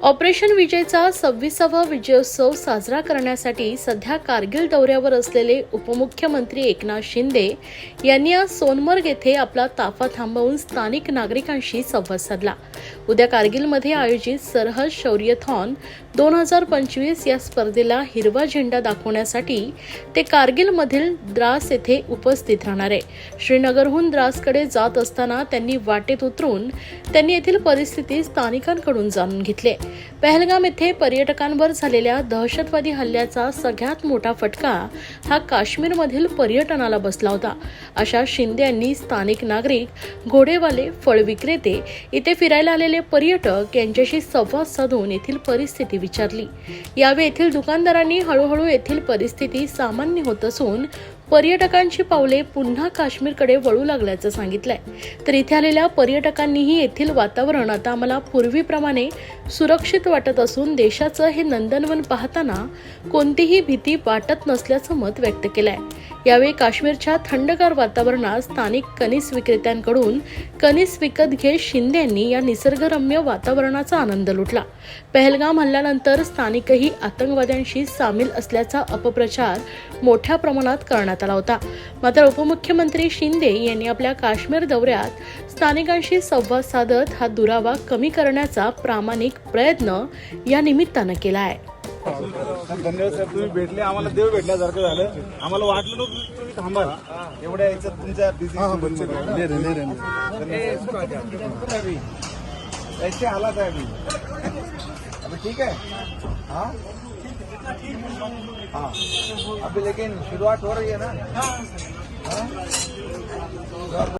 Operation विजयचा 26वा विजयोत्सव साजरा करण्यासाठी सध्या कारगिल दौऱ्यावर असलेले उपमुख्यमंत्री एकनाथ शिंदे यांनी आज सोनमर्ग येथे आपला ताफा थांबवून स्थानिक नागरिकांशी संवाद साधला। उद्या कारगिलमध्ये आयोजित सरहद शौर्यथॉन 2025 या स्पर्धेला हिरवा झेंडा दाखवण्यासाठी ते कारगिलमधील द्रास येथे उपस्थित राहणार आहे। श्रीनगरहून द्रासकडे जात असताना त्यांनी वाटेत उतरून येथील परिस्थिती स्थानिकांकडून जाणून घेतली। पहलगाम येथे पर्यटकांवर झालेल्या दहशतवादी हल्ल्याचा सगळ्यात मोठा फटका हा काश्मीरमधील पर्यटनाला बसला होता। अशा शिंदे यांनी स्थानिक नागरिक, घोडेवाले, फळ विक्रेते, इथे फिरायला आलेले पर्यटक यांच्याशी संवाद साधून येथील परिस्थिती विचारली। यावेळी येथील दुकानदारांनी हळूहळू येथील परिस्थिती सामान्य होत असून पर्यटकांची पावले पुन्हा काश्मीरकडे वळू लागल्याचं सांगितलंय। तर इथे आलेल्या पर्यटकांनीही येथील वातावरण आता आम्हाला पूर्वीप्रमाणे सुरक्षित वाटत असून देशाचं हे नंदनवन पाहताना कोणतीही भीती वाटत नसल्याचं मत व्यक्त केलंय। यावेळी काश्मीरच्या थंडगार वातावरणात स्थानिक कणीस विक्रेत्यांकडून कणीस विकत घेत शिंदे यांनी या निसर्गरम्य वातावरणाचा आनंद लुटला। पहलगाम हल्ल्यानंतर स्थानिकही आतंकवाद्यांशी सामील असल्याचा अपप्रचार मोठ्या प्रमाणात करण्यात आला होता। मात्र उपमुख्यमंत्री शिंदे यांनी आपल्या काश्मीर दौऱ्यात स्थानिकांशी संवाद साधत हा दुरावा कमी करण्याचा प्रामाणिक प्रयत्न या निमित्तानं केला आहे। धन्यवाद साहेब, तुम्ही भेटले, आम्हाला देव भेटल्यासारखं झालं। आम्हाला वाटलं नव्हतं तुम्ही थांबाल एवढ्या याच्यात तुमच्या ऐसे हालात है अभी ठीक है। हाँ हाँ अभी लेकिन शुरुआत हो रही है ना।